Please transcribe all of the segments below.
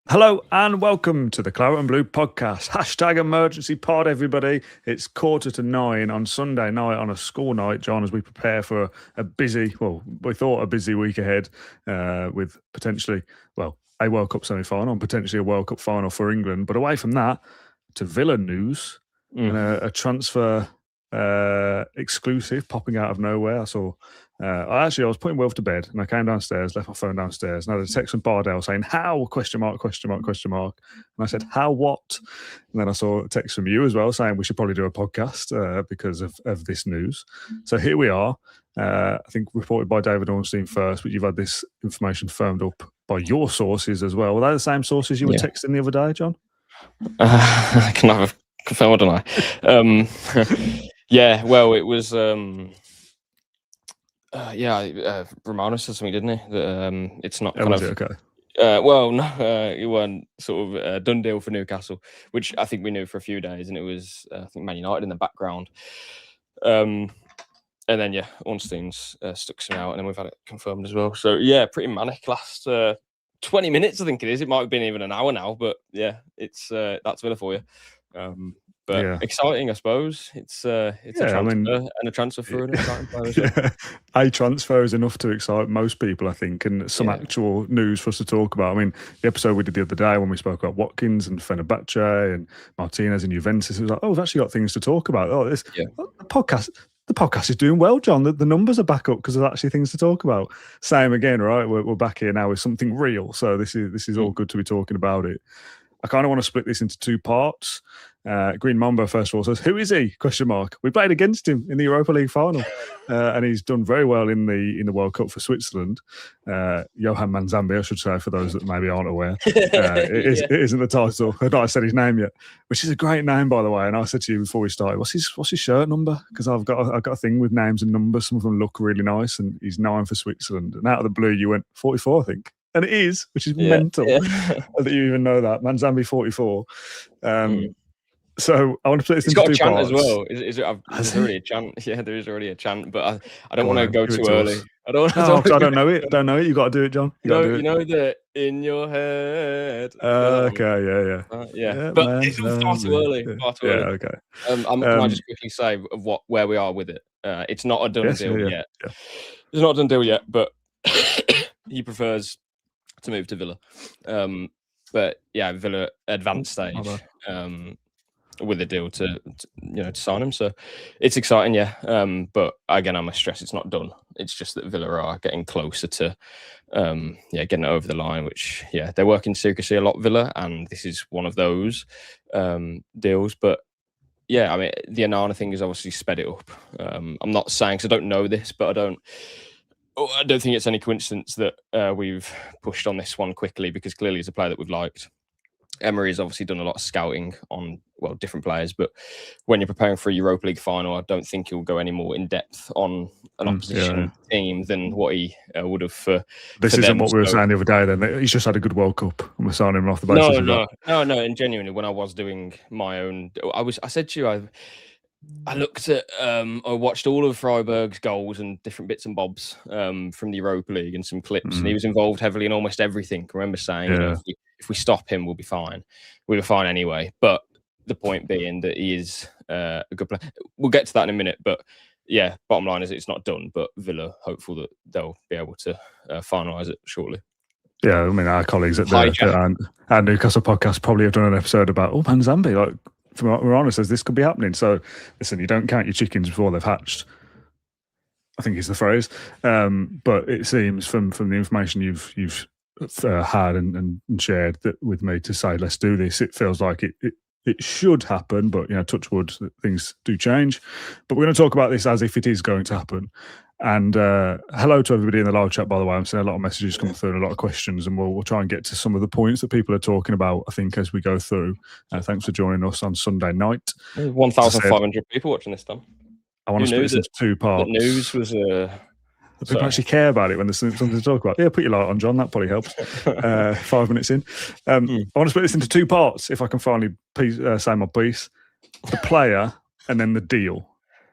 Hello and welcome to the Claret and Blue podcast. Hashtag emergency pod, everybody. It's 8:45 on Sunday night on a school night, John, as we prepare for a busy week ahead with potentially, a World Cup semi-final and potentially a World Cup final for England. But away from that, to Villa news and a transfer exclusive popping out of nowhere. I was putting Wilf to bed and I came downstairs, left my phone downstairs, and I had a text from Bardell saying, "How?" ? And I said, "How what?" And then I saw a text from you as well saying we should probably do a podcast because of this news. So here we are. I think reported by David Ornstein first, but you've had this information firmed up by your sources as well. Were they the same sources you were texting the other day, John? I can have confirmed, don't I? Yeah, well, it was... Romano said something, didn't he? That it's not kind of... Okay. No, it wasn't sort of a done deal for Newcastle, which I think we knew for a few days, and it was, I think, Man United in the background. And then, Ornstein's stuck some out, and then we've had it confirmed as well. So, yeah, pretty manic last 20 minutes, I think it is. It might have been even an hour now, but, yeah, it's that's Villa for you. Exciting, I suppose. It's a transfer and a transfer for an exciting player as well. A transfer is enough to excite most people, I think, and some actual news for us to talk about. I mean, the episode we did the other day when we spoke about Watkins and Fenerbahce and Martinez and Juventus, it was like, we've actually got things to talk about. The podcast is doing well, John. The numbers are back up because there's actually things to talk about. Same again, right? We're back here now with something real. So this is all good to be talking about it. I kind of want to split this into two parts. Green Mambo, first of all, says, "Who is he?" ? We played against him in the Europa League final, and he's done very well in the World Cup for Switzerland. Johan Manzambi, I should say, for those that maybe aren't aware. It isn't the title. I've not said his name yet, which is a great name, by the way. And I said to you before we started, what's his shirt number? Because I've got a thing with names and numbers. Some of them look really nice, and he's 9 for Switzerland. And out of the blue, you went 44, I think. And it is, which is mental that you even know that. Manzambi 44. So I want to split this into two parts. He's got a chant as well. Is there already a chant? Yeah, there is already a chant, but I don't want to go too early. I don't know it. Don't know it. You got to do it, John. You know the in your head. Okay, yeah. But it's far too early. Yeah, okay. Can I just quickly say where we are with it? It's not a done deal yet. Yeah. It's not a done deal yet, but he prefers to move to Villa. But yeah, Villa advanced stage with a deal to sign him. So it's exciting, but again, I must stress it's not done. It's just that Villa are getting closer to getting it over the line, which they work in secrecy a lot, Villa, and this is one of those deals. But I mean, the Onana thing has obviously sped it up. I'm not saying, because I don't know this, but I don't think it's any coincidence that we've pushed on this one quickly, because clearly it's a player that we've liked. Emery has obviously done a lot of scouting on different players, but when you're preparing for a Europa League final, I don't think he'll go any more in depth on an opposition team than what he would have for. This isn't what we were saying the other day. Then he's just had a good World Cup, and we're signing him off the basis of that. No. And genuinely, when I was doing my own, I said to you, I looked at, I watched all of Freiburg's goals and different bits and bobs from the Europa League and some clips, and he was involved heavily in almost everything. I remember saying, if we stop him, we'll be fine. We were fine anyway. But the point being that he is a good player. We'll get to that in a minute. But bottom line is it's not done. But Villa hopeful that they'll be able to finalise it shortly. Yeah, I mean, our colleagues at our Newcastle podcast probably have done an episode about Manzambi. Like, from what Morano says, this could be happening. So, listen, you don't count your chickens before they've hatched, I think is the phrase. But it seems from the information you've had and shared with me to say, let's do this, it feels like it should happen, but touch wood, things do change. But we're going to talk about this as if it is going to happen. And hello to everybody in the live chat, by the way. I'm seeing a lot of messages come through and a lot of questions, and we'll try and get to some of the points that people are talking about, I think, as we go through. Thanks for joining us on Sunday night. 1,500 people watching this time. I want to split this into two parts. The news was people actually care about it when there's something to talk about. Yeah, put your light on, John. That probably helps. 5 minutes in. I want to split this into two parts, if I can finally say my piece. The player and then the deal.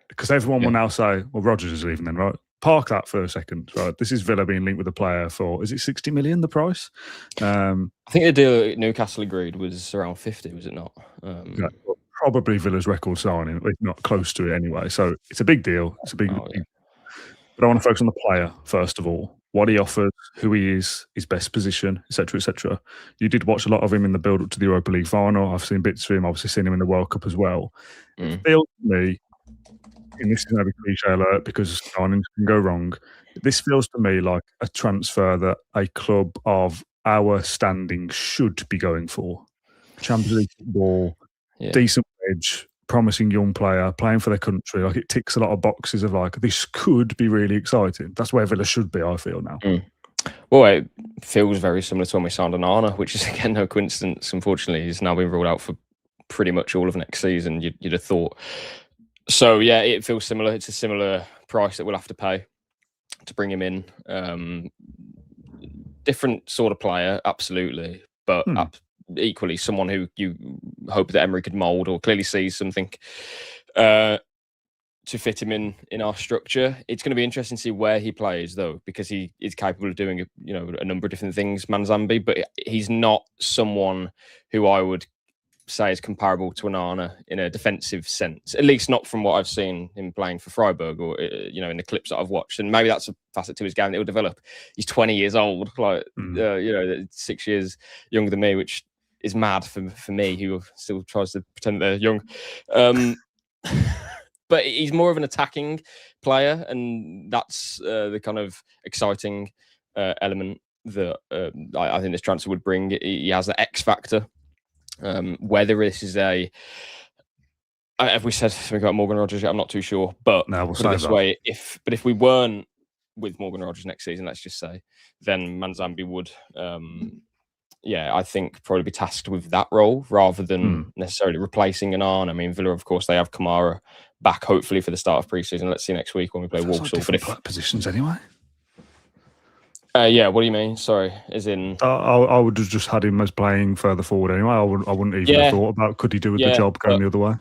Because everyone will now say, well, Rodgers is leaving then, right? park that for a second. Right, this is Villa being linked with a player for, is it 60 million? The price? I think the deal Newcastle agreed was around 50. Was it not? Yeah, probably Villa's record signing, if not close to it anyway. So it's a big deal. It's a big. But I want to focus on the player first of all. What he offers, who he is, his best position, etc., etc. You did watch a lot of him in the build-up to the Europa League final. I've seen bits of him. Obviously, seen him in the World Cup as well. It feels to me, and this is maybe cliche alert because signings can go wrong. This feels to me like a transfer that a club of our standing should be going for. Champions League football, decent wage, promising young player, playing for their country. Like, it ticks a lot of boxes of like, this could be really exciting. That's where Villa should be, I feel now. Well, it feels very similar to when we signed Onana, which is again no coincidence. Unfortunately, he's now been ruled out for pretty much all of next season. You'd have thought. So yeah, it feels similar. It's a similar price that we'll have to pay to bring him in. Different sort of player, absolutely, but equally someone who you hope that Emery could mould or clearly sees something to fit him in our structure. It's going to be interesting to see where he plays, though, because he is capable of doing a number of different things, Manzambi, but he's not someone who I would say is comparable to Onana in a defensive sense, at least not from what I've seen him playing for Freiburg or in the clips that I've watched. And maybe that's a facet to his game that he'll develop. He's 20 years old, 6 years younger than me, which is mad for me, who still tries to pretend they're young. But he's more of an attacking player, and that's the kind of exciting element that I think this transfer would bring. He has the X factor. Whether this is have we said something about Morgan Rogers yet? I'm not too sure. But no, we'll put it this way, if we weren't with Morgan Rogers next season, let's just say, then Manzambi would I think probably be tasked with that role rather than necessarily replacing Onana. I mean, Villa, of course, they have Kamara back, hopefully, for the start of pre-season. Let's see next week when we play Walsall. But if positions anyway. What do you mean? Sorry, as in... I would have just had him as playing further forward anyway. I wouldn't even have thought about could he do a good job going the other way.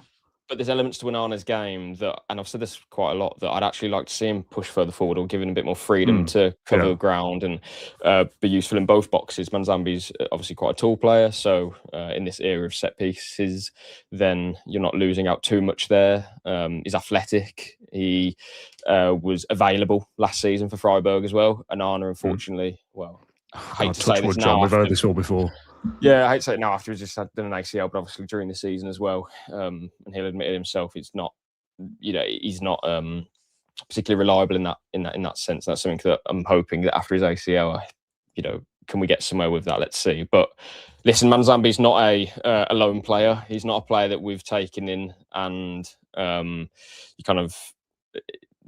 But there's elements to Onana's game that, and I've said this quite a lot, that I'd actually like to see him push further forward or give him a bit more freedom to cover ground and be useful in both boxes. Manzambi's obviously quite a tall player, so in this era of set pieces, then you're not losing out too much there. He's athletic. He was available last season for Freiburg as well. Onana, unfortunately, I hate to say this now. We've heard this all before. Yeah, I hate to say it now after he's just done an ACL, but obviously during the season as well. And he'll admit it himself. It's not, he's not particularly reliable in that sense. That's something that I'm hoping that after his ACL, can we get somewhere with that? Let's see. But listen, Manzambi's not a lone player. He's not a player that we've taken in and the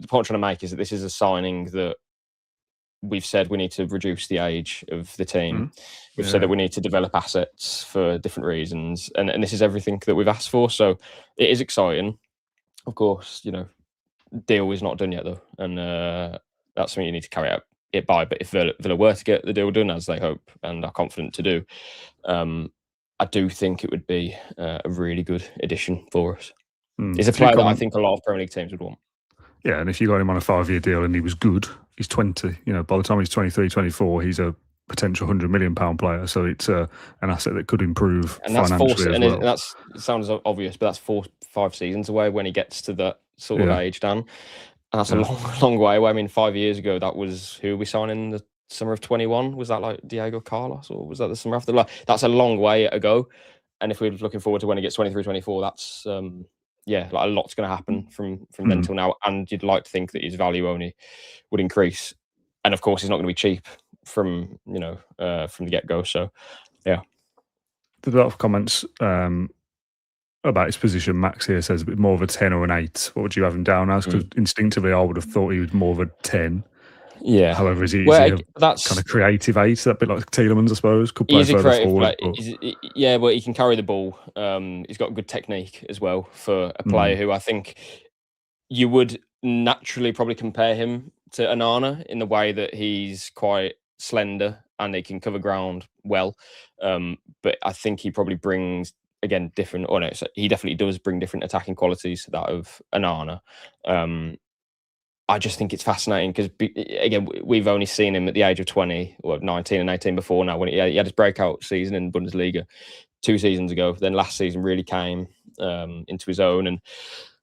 point I'm trying to make is that this is a signing that we've said we need to reduce the age of the team. We've said that we need to develop assets for different reasons. And this is everything that we've asked for. So it is exciting. Of course, deal is not done yet, though. And that's something you need to carry out it by. But if Villa were to get the deal done, as they hope and are confident to do, I do think it would be a really good addition for us. It's a player that I think a lot of Premier League teams would want. Yeah, and if you got him on a 5-year deal and he was good, he's 20. By the time he's 23, 24, he's a potential £100 million player. So it's an asset that could improve financially as well. It sounds obvious, but that's 4-5 seasons away when he gets to that sort of age, Dan. And that's a long way away. I mean, 5 years ago, that was who we signed in the summer of 21. Was that like Diego Carlos, or was that the summer after? That's a long way ago. And if we're looking forward to when he gets 23, 24, that's a lot's going to happen from then till now. And you'd like to think that his value only would increase. And of course, he's not going to be cheap from the get-go. So, yeah. There's a lot of comments about his position. Max here says a bit more of a 10 or an 8. What would you have him down as? Because instinctively, I would have thought he was more of a 10. Yeah. However, is he that's kind of creative 8? That bit like Tielemans, I suppose. Could play further forward. But he can carry the ball. He's got good technique as well for a player who I think you would naturally probably compare him to Onana in the way that he's quite slender and he can cover ground well. But I think he probably brings, again, different, he definitely does bring different attacking qualities to that of Onana. I just think it's fascinating because, again, we've only seen him at the age of 20 or 19 and 18 before now, when he had his breakout season in Bundesliga 2 seasons ago. Then last season really came into his own and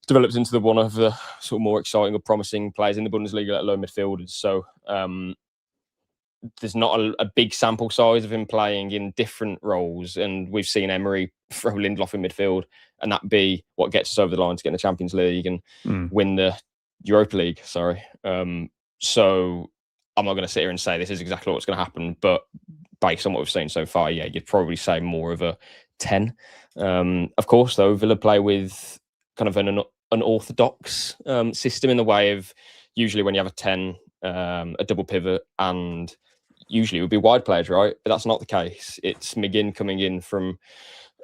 developed into one of the sort of more exciting or promising players in the Bundesliga, let alone midfielders. So there's not a big sample size of him playing in different roles. And we've seen Emery throw Lindelof in midfield, and that be what gets us over the line to get in the Champions League and win the Europa League. So I'm not going to sit here and say this is exactly what's going to happen, but based on what we've seen so far, yeah, you'd probably say more of a 10. Of course, though, Villa play with kind of an unorthodox system in the way of usually when you have a 10, a double pivot, and usually it would be wide players, right? But that's not the case. It's McGinn coming in from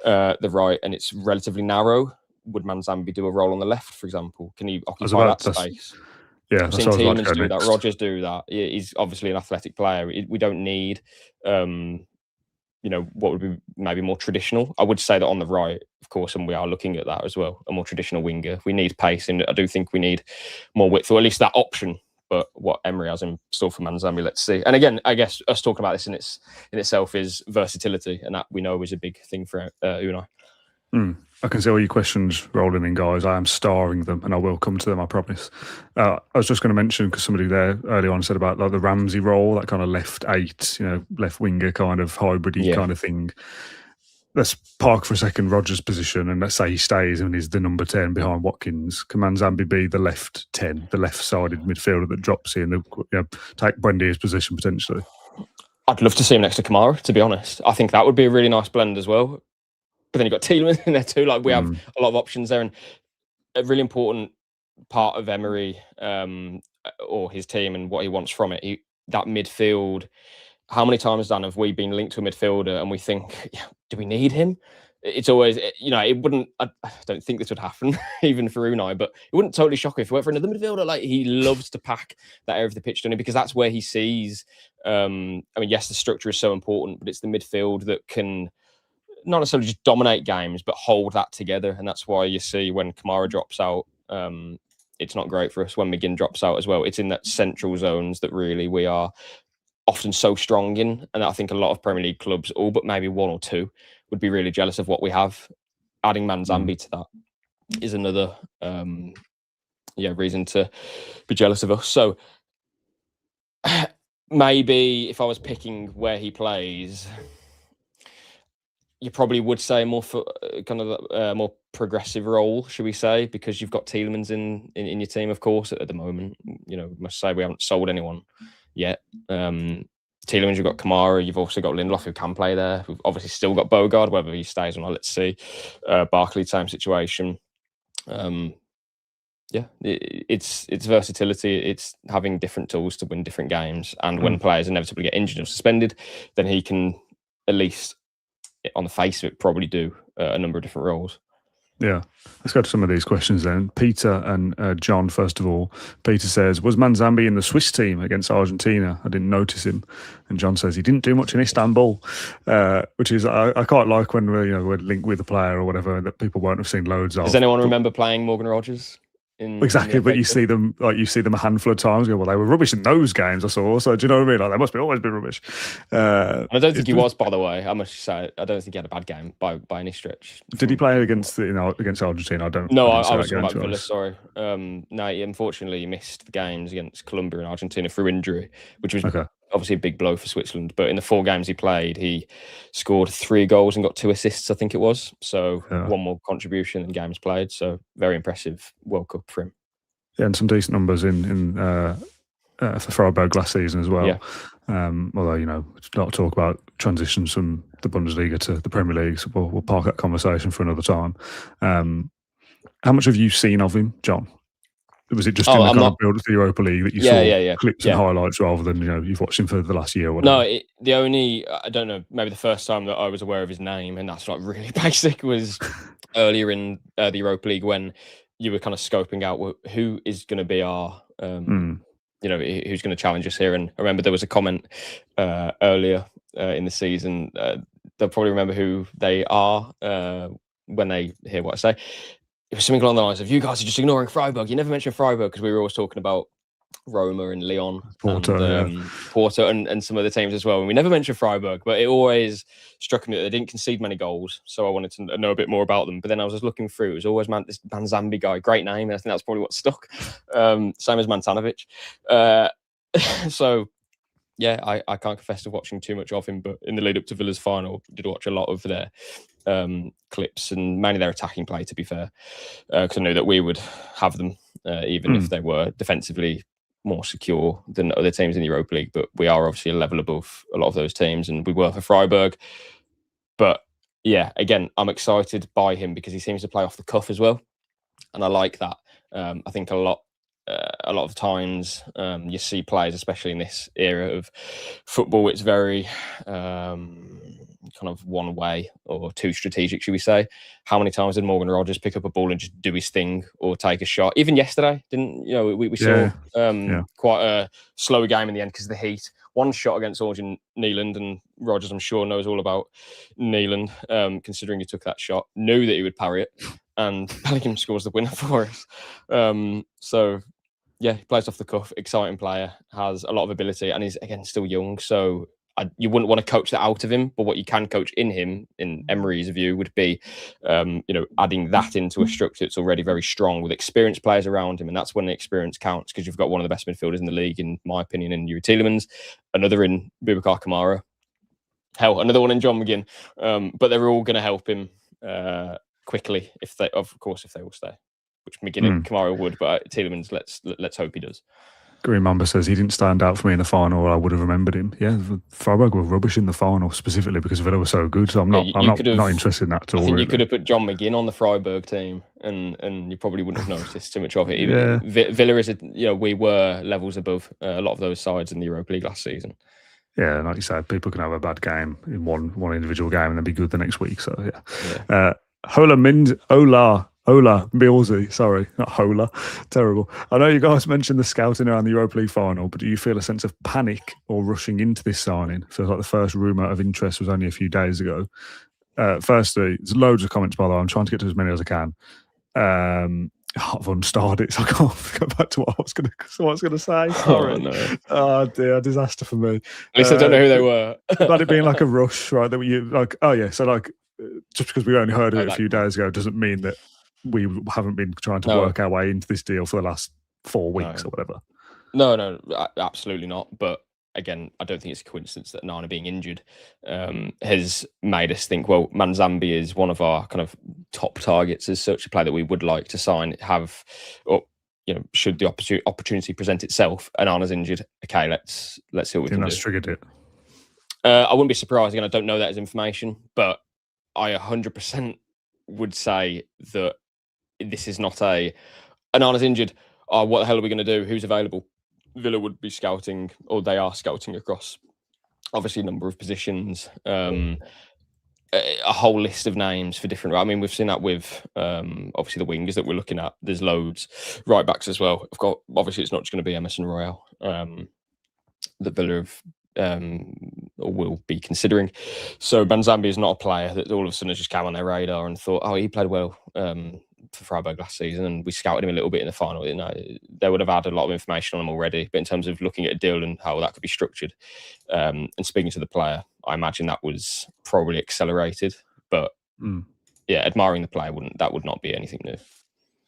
the right, and it's relatively narrow. Would Manzambi do a role on the left, for example? Can he occupy that space? Yeah, I've seen Tielemans do that. Rodgers do that. He's obviously an athletic player. We don't need, what would be maybe more traditional. I would say that on the right, of course, and we are looking at that as well, a more traditional winger. We need pace, and I do think we need more width, or at least that option. But what Emery has in store for Manzambi, let's see. And again, I guess us talking about this in itself is versatility, and that we know is a big thing for Unai. I can see all your questions rolling in, guys. I am starring them, and I will come to them, I promise. I was just going to mention, because somebody there early on said about like the Ramsey role, that kind of left 8, left winger kind of hybrid-y kind of thing. Let's park for a second Rodgers' position, and let's say he stays and is the number 10 behind Watkins. Can Manzambi be the left 10, the left-sided midfielder that drops in, take Buendia's position potentially? I'd love to see him next to Kamara, to be honest. I think that would be a really nice blend as well. But then you've got Tielemans in there too. Like, we have a lot of options there. And a really important part of Emery or his team and what he wants from it, that midfield. How many times, Dan, have we been linked to a midfielder and we think, do we need him? It's always, it wouldn't, I don't think this would happen even for Unai, but it wouldn't totally shock if he went for another midfielder. Like, he loves to pack that area of the pitch, doesn't he? Because that's where he sees, yes, the structure is so important, but it's the midfield that can not necessarily just dominate games, but hold that together. And that's why you see when Kamara drops out, it's not great for us. When McGinn drops out as well, it's in that central zones that really we are often so strong in. And I think a lot of Premier League clubs, all but maybe 1 or 2, would be really jealous of what we have. Adding Manzambi to that is another reason to be jealous of us. So maybe if I was picking where he plays, you probably would say more for kind of a more progressive role, should we say, because you've got Tielemans in your team, of course, at the moment. Must say we haven't sold anyone yet. Tielemans, you've got Kamara, you've also got Lindelof, who can play there. We've obviously still got Bogard, whether he stays or not, let's see. Barkley, same situation. It's versatility. It's having different tools to win different games. And when players inevitably get injured or suspended, then he can at least, on the face of it, probably do a number of different roles. Yeah. Let's go to some of these questions then. Peter and John, first of all. Peter says, was Manzambi in the Swiss team against Argentina? I didn't notice him. And John says he didn't do much in Istanbul, which is, I quite like when we're linked with a player or whatever that people won't have seen loads of. Does anyone remember playing Morgan Rogers? Exactly, but you see them a handful of times. They were rubbish in those games I saw. So do you know what I mean? Like, they must be always been rubbish. I don't think he was, by the way. I must say, I don't think he had a bad game by any stretch. Did he play against Argentina? I was talking about Villa. Sorry. No, unfortunately, he missed the games against Colombia and Argentina through injury, which was obviously a big blow for Switzerland. But in the 4 games he played, he scored 3 goals and got 2 assists, I think it was. So 1 more contribution than games played. So very impressive World Cup for him. Yeah, and some decent numbers in for Freiburg last season as well. Yeah. Although, not talk about transitions from the Bundesliga to the Premier League, so we'll park that conversation for another time. How much have you seen of him, John? Was it just in the kind of build of the Europa League that you saw clips and highlights rather than, you've watched him for the last year or whatever? No, I don't know, maybe the first time that I was aware of his name, and that's like really basic, was earlier in the Europa League when you were kind of scoping out who is going to be our, who's going to challenge us here. And I remember there was a comment earlier in the season. They'll probably remember who they are when they hear what I say. It was something along the lines of, you guys are just ignoring Freiburg. You never mentioned Freiburg, because we were always talking about Roma and Lyon, Porto, Porto and some other teams as well. And we never mentioned Freiburg, but it always struck me that they didn't concede many goals. So I wanted to know a bit more about them. But then I was just looking through. It was always this Manzambi guy, great name. And I think that's probably what stuck. Same as Mantanovic. So, yeah, I can't confess to watching too much of him. But in the lead up to Villa's final, I did watch a lot of their clips and mainly their attacking play, to be fair. Because I knew that we would have them, even if they were defensively more secure than other teams in the Europa League, but we are obviously a level above a lot of those teams, and we were for Freiburg. But yeah, again, I'm excited by him because he seems to play off the cuff as well, and I like that. I think a lot of times you see players, especially in this era of football, it's very kind of one way or too strategic, should we say. How many times did Morgan Rogers pick up a ball and just do his thing or take a shot? Even yesterday, we saw quite a slow game in the end because of the heat. One shot against Orjan Nyland, and Rogers, I'm sure, knows all about Nyland, considering he took that shot, knew that he would parry it, and Bellingham scores the winner for us. So, yeah, he plays off the cuff, exciting player, has a lot of ability, and he's, again, still young, so you wouldn't want to coach that out of him, but what you can coach in him, in Emery's view, would be, adding that into a structure that's already very strong with experienced players around him, and that's when the experience counts, because you've got one of the best midfielders in the league, in my opinion, in Yuri Tielemans, another in Boubacar Kamara, hell, another one in John McGinn, but they're all going to help him quickly if they all stay, which McGinn and Kamara would, but Tielemans, let's hope he does. Green Mamba says he didn't stand out for me in the final, or I would have remembered him. Yeah, Freiburg were rubbish in the final, specifically because Villa was so good. So I'm not interested in that at all. I think really. You could have put John McGinn on the Freiburg team, and you probably wouldn't have noticed too much of it. Villa is, we were levels above a lot of those sides in the Europa League last season. Yeah, like you said, people can have a bad game in one individual game and then be good the next week. So yeah. Ola Milsey, sorry, not Hola. Terrible. I know you guys mentioned the scouting around the Europa League final, but do you feel a sense of panic or rushing into this signing? Feels like the first rumour of interest was only a few days ago. Firstly, there's loads of comments, by the way. I'm trying to get to as many as I can. I've unstarred it, so I can't go back to what I was going to say. Sorry. Oh, no. Oh dear, disaster for me. At least I don't know who they were. About it being like a rush, right? That you like, oh yeah, so like just because we only heard of it a few days ago doesn't mean that we haven't been trying to work our way into this deal for the last 4 weeks or whatever. No, absolutely not. But again, I don't think it's a coincidence that Nana being injured has made us think, well, Manzambi is one of our kind of top targets as such, a player that we would like to sign, should the opportunity present itself and Nana's injured. Okay, let's see what we can do. That's triggered it. I wouldn't be surprised. Again, I don't know that as information, but I 100% would say that this is not Anana's injured. Oh, what the hell are we going to do? Who's available? Villa would be scouting, or they are scouting across, obviously, a number of positions, a whole list of names for different. I mean, we've seen that with obviously the wingers that we're looking at. There's loads, right backs as well. Obviously, it's not just going to be Emerson Royale that Villa will be considering. So Manzambi is not a player that all of a sudden has just come on their radar and thought, oh, he played well for Freiburg last season, and we scouted him a little bit in the final. They would have had a lot of information on him already, but in terms of looking at a deal and how that could be structured, and speaking to the player, I imagine that was probably accelerated. But admiring the player would not be anything new.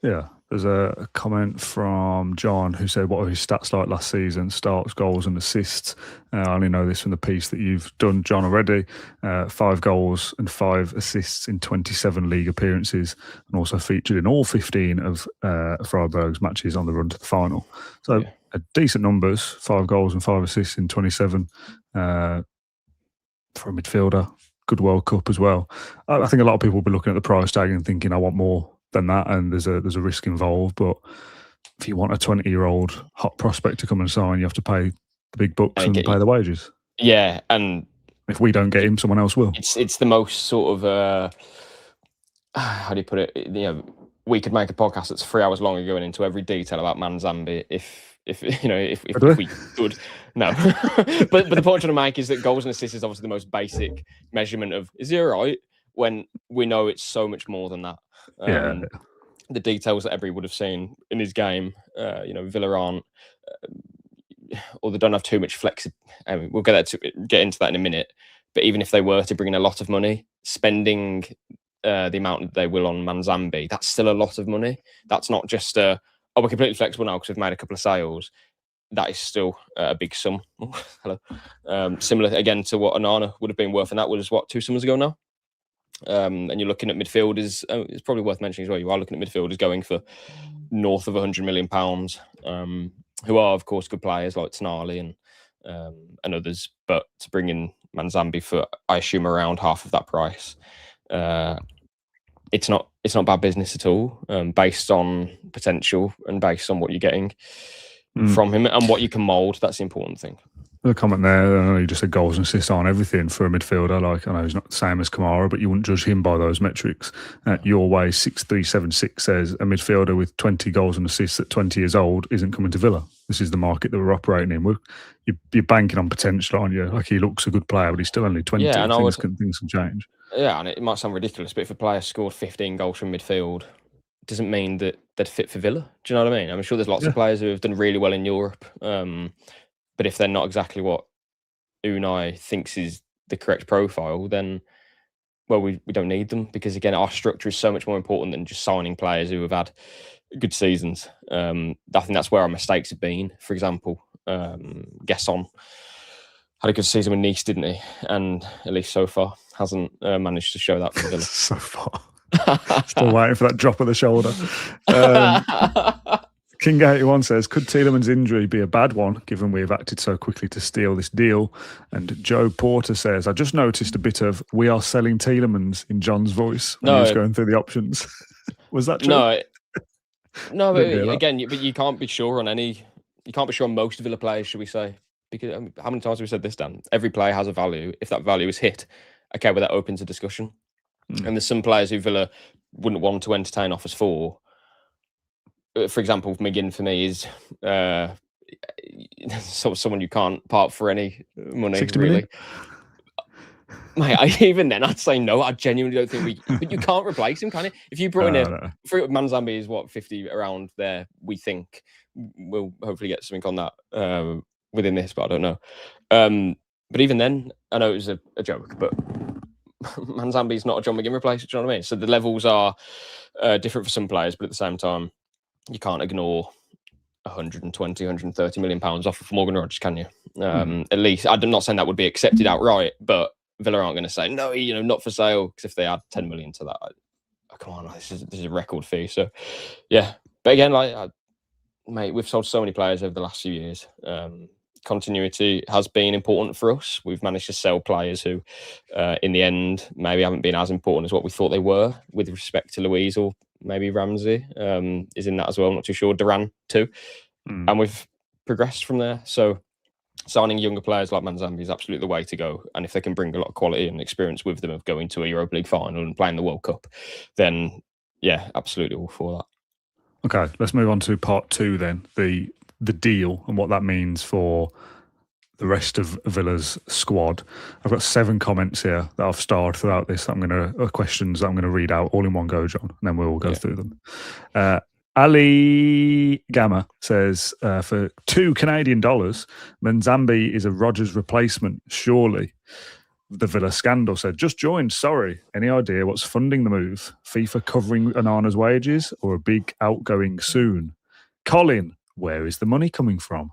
Yeah, there's a comment from John who said, what were his stats like last season? Starts, goals and assists. I only know this from the piece that you've done, John, already. 5 goals and 5 assists in 27 league appearances, and also featured in all 15 of Freiburg's matches on the run to the final. So decent numbers, 5 goals and 5 assists in 27 for a midfielder. Good World Cup as well. I think a lot of people will be looking at the price tag and thinking, I want more than that, and there's a risk involved. But if you want a 20-year-old hot prospect to come and sign, you have to pay the big bucks and pay the wages. Yeah, and if we don't get him, someone else will. It's the most sort of how do you put it? We could make a podcast that's 3 hours long and going into every detail about Manzambi if we could. No, but the point I'm trying to make is that goals and assists is obviously the most basic measurement of, is he all right? When we know it's so much more than that. the details that everybody would have seen in his game. Villa aren't, or they don't have too much flexibility. I mean, we'll get into that in a minute. But even if they were to bring in a lot of money, spending the amount that they will on Manzambi, that's still a lot of money. That's not just we're completely flexible now because we've made a couple of sales. That is still a big sum. Hello. Similar again to what Onana would have been worth, and that was 2 summers ago now. And you're looking at midfielders. It's probably worth mentioning as well. You are looking at midfielders going for north of £100 million, who are of course good players like Tonali and others. But to bring in Manzambi for, I assume, around half of that price, it's not bad business at all, based on potential and based on what you're getting from him and what you can mould. That's the important thing. The comment there, I know you just said goals and assists aren't everything for a midfielder. Like, I know he's not the same as Kamara, but you wouldn't judge him by those metrics. Your Way 6376 says a midfielder with 20 goals and assists at 20 years old isn't coming to Villa. This is the market that we're operating in. You're banking on potential, aren't you? Like, he looks a good player, but he's still only 20. Yeah, and things can change. Yeah, and it might sound ridiculous, but if a player scored 15 goals from midfield, it doesn't mean that they'd fit for Villa. Do you know what I mean? I'm sure there's lots of players who have done really well in Europe. But if they're not exactly what Unai thinks is the correct profile, then, well, we don't need them, because, again, our structure is so much more important than just signing players who have had good seasons. I think that's where our mistakes have been. For example, Gesson had a good season with Nice, didn't he? And at least so far hasn't managed to show that for Villa. So far. Still waiting for that drop of the shoulder. King81 says, could Tielemans' injury be a bad one, given we have acted so quickly to steal this deal? And Joe Porter says, I just noticed a bit of "we are selling Tielemans" in John's voice when he was going through the options. Was that true? No, but again, but you can't be sure on most Villa players, should we say? Because how many times have we said this, Dan? Every player has a value. If that value is hit, okay, well, that opens a discussion. And there's some players who Villa wouldn't want to entertain offers for. For example, McGinn for me is someone you can't part for any money, 60 really. Mate, even then, I'd say no. I genuinely don't think but you can't replace him, can you? If you brought in Manzambi is 50 around there, we think we'll hopefully get something on that within this, but I don't know. But even then, I know it was a joke, but Manzambi is not a John McGinn replacement, do you know what I mean? So the levels are different for some players, but at the same time, you can't ignore 120, 130 million pounds offer for Morgan Rogers, can you? At least, I'm not saying that would be accepted outright, but Villa aren't going to say, no, not for sale, because if they add 10 million to that, come on, this is a record fee. So, yeah. But again, mate, we've sold so many players over the last few years. Continuity has been important for us. We've managed to sell players who, in the end, maybe haven't been as important as what we thought they were, with respect to Louise or maybe Ramsey is in that as well. I'm not too sure. Duran too. And we've progressed from there. So signing younger players like Manzambi is absolutely the way to go. And if they can bring a lot of quality and experience with them of going to a Europa League final and playing the World Cup, then yeah, absolutely all for that. Okay, let's move on to part 2 then. The deal and what that means for the rest of Villa's squad. I've got 7 comments here that I've starred throughout this. Questions that I'm going to read out all in one go, John, and then we'll go through them. Ali Gamma says, for $2 Canadian, Manzambi is a Rodgers replacement, surely. The Villa scandal said, just joined, sorry. Any idea what's funding the move? FIFA covering Onana's wages or a big outgoing soon? Colin, where is the money coming from?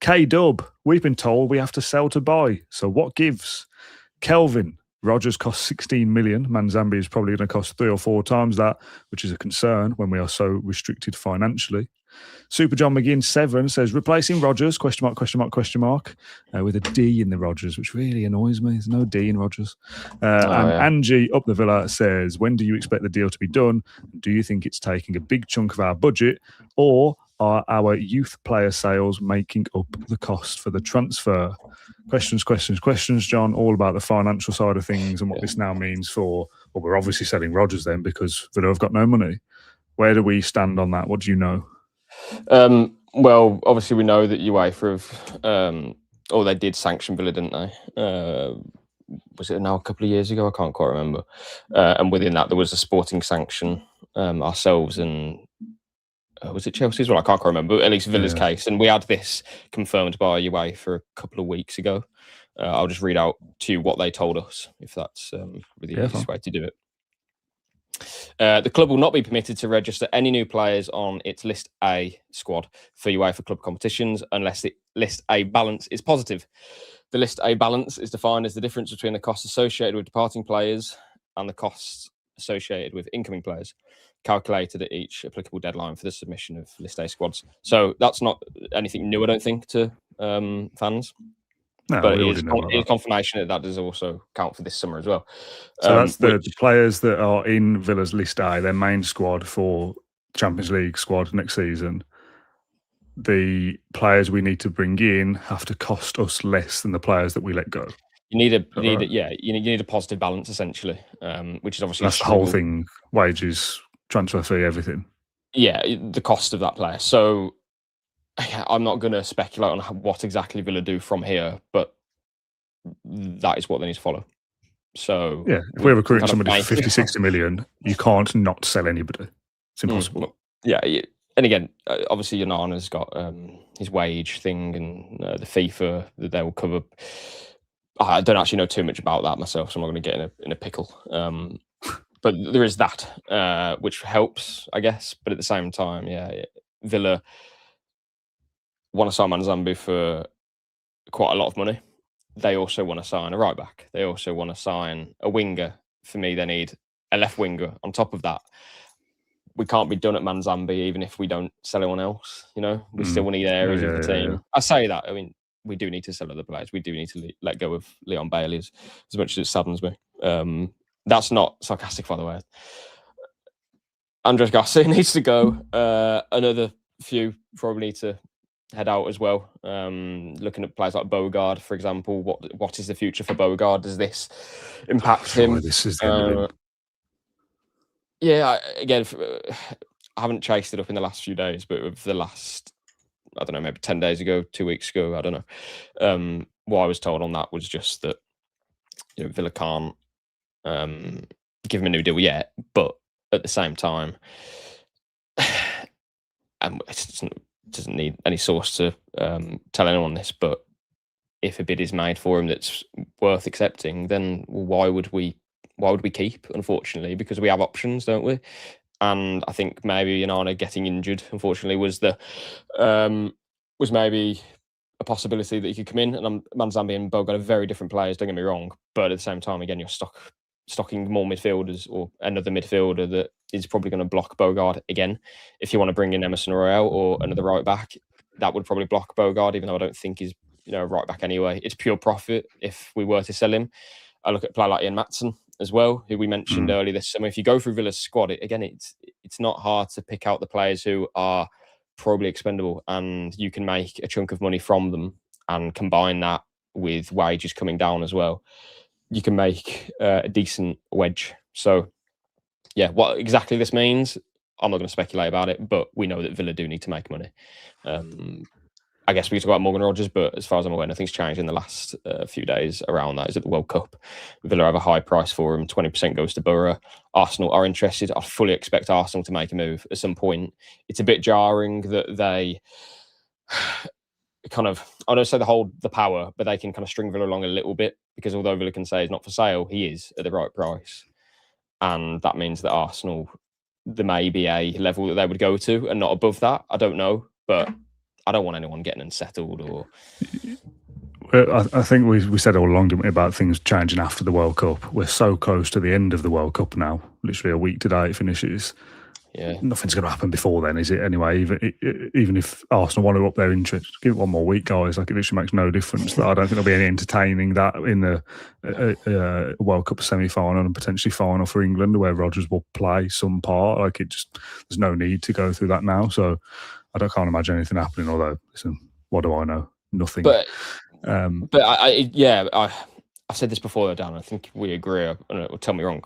K-Dub, we've been told we have to sell to buy, so what gives? Kelvin, Rodgers costs 16 million. Manzambi is probably going to cost 3 or 4 times that, which is a concern when we are so restricted financially. Super John McGinn 7 says, replacing Rodgers, with a D in the Rodgers, which really annoys me. There's no D in Rodgers. Angie up the Villa says, when do you expect the deal to be done? Do you think it's taking a big chunk of our budget, or are our youth player sales making up the cost for the transfer? Questions, John, all about the financial side of things and what this now means for, well, we're obviously selling Rodgers then because Villa have got no money. Where do we stand on that? What do you know? Well, obviously we know that UEFA have, they did sanction Villa, didn't they? Was it now a couple of years ago? I can't quite remember. And within that, there was a sporting sanction ourselves and was it Chelsea as well? I can't remember, but at least Villa's case. And we had this confirmed by UEFA a couple of weeks ago. I'll just read out to you what they told us, if that's the easiest way to do it. The club will not be permitted to register any new players on its List A squad for UEFA club competitions unless the List A balance is positive. The List A balance is defined as the difference between the costs associated with departing players and the costs associated with incoming players, calculated at each applicable deadline for the submission of List A squads. So that's not anything new, I don't think, to fans. No, but it is confirmation that does also count for this summer as well. So that's the players that are in Villa's List A, their main squad for Champions League squad next season. The players we need to bring in have to cost us less than the players that we let go. You need a positive balance essentially, which is obviously that's the whole thing: wages, transfer fee, everything. Yeah, the cost of that player. So I'm not going to speculate on what exactly Villa do from here, but that is what they need to follow. So yeah, if we're recruiting somebody for 50, 60 million, you can't not sell anybody. It's impossible. Yeah, and again, obviously Onana's got his wage thing and the FIFA that they will cover. I don't actually know too much about that myself, so I'm not going to get in a pickle. But there is that, which helps, I guess. But at the same time, Villa want to sign Manzambi for quite a lot of money. They also want to sign a right back. They also want to sign a winger. For me, they need a left winger on top of that. We can't be done at Manzambi even if we don't sell anyone else. We still need areas of the team. Yeah. I say that. I mean, we do need to sell other players. We do need to let go of Leon Bailey as much as it saddens me. That's not sarcastic, by the way. Andres Garcia needs to go. Another few probably need to head out as well. Looking at players like Bogard, for example, what is the future for Bogard? Does this impact him? This is the again, I haven't chased it up in the last few days, but with the last, I don't know, maybe 10 days ago, 2 weeks ago, I don't know. What I was told on that was just that Villa can't give him a new deal yet, but at the same time, it doesn't need any source to tell anyone this, but if a bid is made for him that's worth accepting, then why would we keep? Unfortunately, because we have options, don't we? And I think maybe Onana getting injured, unfortunately, was maybe a possibility that he could come in. And Manzambi and Bogard are very different players. Don't get me wrong, but at the same time, again, you're stocking more midfielders or another midfielder that is probably going to block Bogard again. If you want to bring in Emerson Royale or another right back, that would probably block Bogard, even though I don't think he's right back anyway. It's pure profit if we were to sell him. I look at a player like Ian Matson as well, who we mentioned earlier this summer. If you go through Villa's squad, it's not hard to pick out the players who are probably expendable, and you can make a chunk of money from them and combine that with wages coming down as well. You can make a decent wedge. So, yeah, what exactly this means, I'm not going to speculate about it, but we know that Villa do need to make money. I guess we can talk about Morgan Rogers, but as far as I'm aware, nothing's changed in the last few days around that. Is at the World Cup. Villa have a high price for him. 20% goes to Borough. Arsenal are interested. I fully expect Arsenal to make a move at some point. It's a bit jarring that they kind of, I don't say they hold the power, but they can kind of string Villa along a little bit, because although Villa can say he's not for sale, he is at the right price. And that means that Arsenal, there may be a level that they would go to and not above that. I don't know, but I don't want anyone getting unsettled or... I think we said all along, didn't we, about things changing after the World Cup. We're so close to the end of the World Cup now. Literally a week today it finishes. Yeah, nothing's going to happen before then, is it? Anyway, even if Arsenal want to up their interest, give it one more week, guys. Like, it literally makes no difference. I don't think there'll be any entertaining that in the World Cup semi-final and potentially final for England, where Rodgers will play some part. Like, there's no need to go through that now. So I can't imagine anything happening. Although, listen, what do I know? Nothing. But I said this before, Dan. I think we agree. Tell me wrong.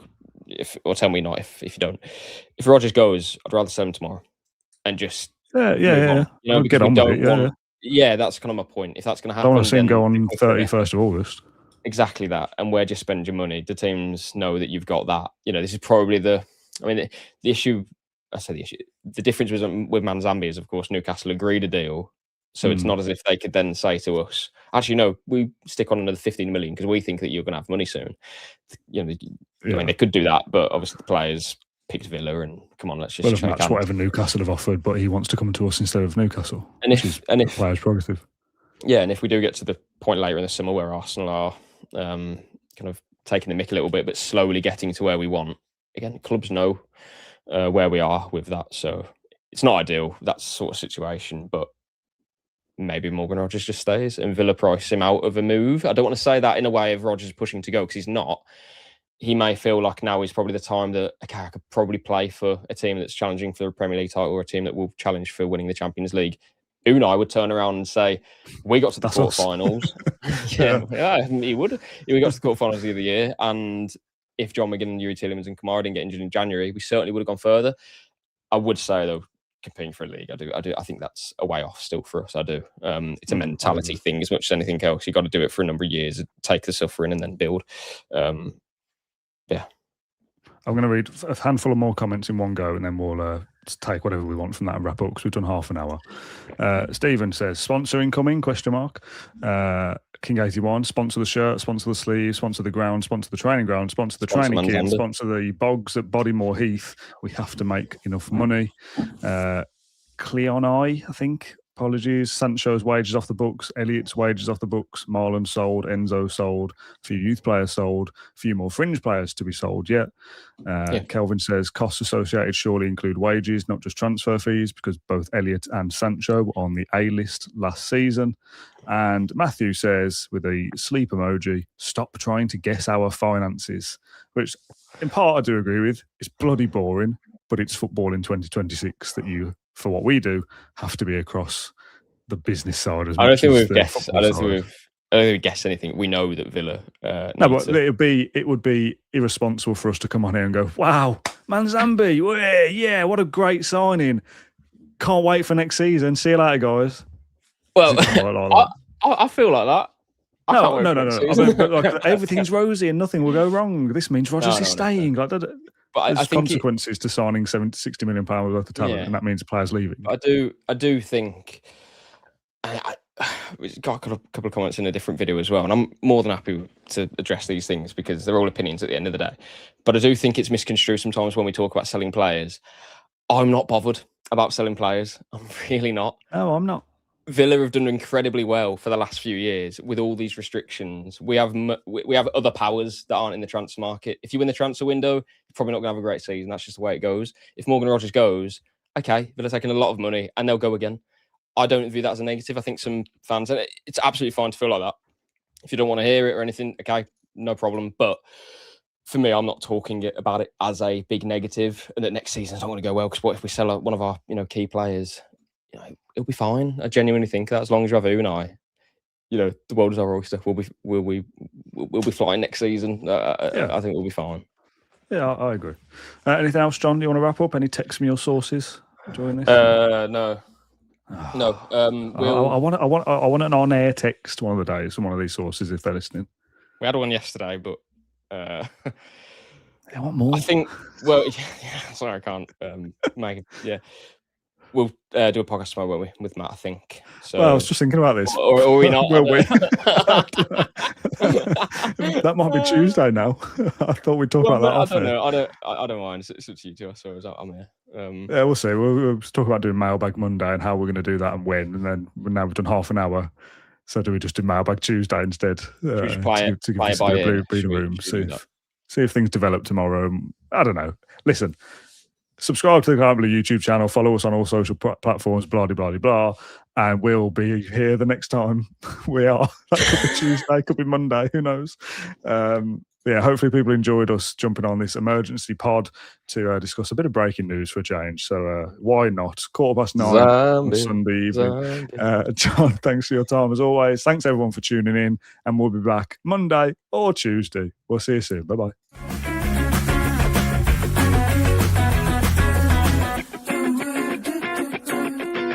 Tell me not if you don't. If Rodgers goes, I'd rather sell him tomorrow and just yeah. Get on with it. Yeah, that's kind of my point. If that's going to happen, I don't want to see him go on 31st of August. Exactly that. And where do you spend your money? The teams know that you've got that. This is probably the I mean, the issue. I say the issue. The difference with Manzambi is, of course, Newcastle agreed a deal, so it's not as if they could then say to us, "Actually, no, we stick on another 15 million because we think that you're going to have money soon." I mean, they could do that, but obviously the players picked Villa, and come on, let's just match whatever Newcastle have offered, but he wants to come to us instead of Newcastle, which is players' prerogative. Yeah, and if we do get to the point later in the summer where Arsenal are kind of taking the mick a little bit, but slowly getting to where we want, again, clubs know where we are with that, so it's not ideal, that sort of situation, but maybe Morgan Rogers just stays and Villa price him out of a move. I don't want to say that in a way of Rogers pushing to go, because he's not. He may feel like now is probably the time that, okay, I could probably play for a team that's challenging for the Premier League title or a team that will challenge for winning the Champions League. Unai would turn around and say, we got to the quarterfinals. yeah, he would. We got to the quarterfinals the other year, and if John McGinn and Yuri Tielemans and Kamara didn't get injured in January, we certainly would have gone further. I would say, though, competing for a league, I think that's a way off still for us. I do. It's a mentality thing as much as anything else. You've got to do it for a number of years, take the suffering and then build. Yeah. I'm going to read a handful of more comments in one go, and then we'll take whatever we want from that and wrap up, because we've done half an hour. Stephen says, sponsor incoming, ? King 81, sponsor the shirt, sponsor the sleeve, sponsor the ground, sponsor the training ground, sponsor the training kit, sponsor the bogs at Bodymore Heath. We have to make enough money. Cleoni, I think. Apologies. Sancho's wages off the books. Elliott's wages off the books. Marlon sold. Enzo sold. A few youth players sold. A few more fringe players to be sold yet. Kelvin says costs associated surely include wages, not just transfer fees, because both Elliott and Sancho were on the A list last season. And Matthew says, with a sleep emoji, stop trying to guess our finances, which in part I do agree with. It's bloody boring, but it's football in 2026 that you, for what we do, have to be across the business side as much. I don't think we've guessed anything. We know that Villa. No, but it would be irresponsible for us to come on here and go, "Wow, Manzambi, yeah, what a great signing! Can't wait for next season. See you later, guys." Well, I feel like that. No. I mean, but everything's rosy and nothing will go wrong. This means Rodgers is staying. But there's consequences to signing £60 million worth of talent, and that means players leaving. I do think. We've got a couple of comments in a different video as well, and I'm more than happy to address these things because they're all opinions at the end of the day. But I do think it's misconstrued sometimes when we talk about selling players. I'm not bothered about selling players. I'm really not. Oh, I'm not. Villa have done incredibly well for the last few years with all these restrictions. We have other powers that aren't in the transfer market. If you win the transfer window, you're probably not going to have a great season. That's just the way it goes. If Morgan Rogers goes, okay, Villa taking a lot of money and they'll go again. I don't view that as a negative. I think some fans, and it's absolutely fine to feel like that. If you don't want to hear it or anything, okay, no problem. But for me, I'm not talking about it as a big negative and that next season's not going to go well, because what if we sell one of our key players? It'll be fine. I genuinely think that as long as you have Unai, the world is our oyster. We'll be flying next season. I think we'll be fine. Yeah, I agree. Anything else, John? Do you want to wrap up? Any texts from your sources during this? No. No. I want an on-air text one of the days from one of these sources if they're listening. We had one yesterday, but I want more. I think. Well, sorry, I can't make it. Yeah. We'll do a podcast tomorrow, won't we, with Matt, I think. So, well, I was just thinking about this. Or we not? Will we? That might be Tuesday now. I thought we'd talk about that. I don't know. I don't mind. It's up to you two, I suppose. I'm here. Yeah, we'll see. We'll talk about doing Mailbag Monday and how we're going to do that and when. And then now we've done half an hour. So do we just do Mailbag Tuesday instead? To give us a bit of breathing room. See if things develop tomorrow. I don't know. Listen. Subscribe to the Can't Believe YouTube channel. Follow us on all social platforms, blah, blah, blah, blah. And we'll be here the next time we are. That could be Tuesday, could be Monday, who knows? Hopefully people enjoyed us jumping on this emergency pod to discuss a bit of breaking news for a change. So why not? 9:15 on Sunday evening. John, thanks for your time as always. Thanks everyone for tuning in. And we'll be back Monday or Tuesday. We'll see you soon. Bye-bye.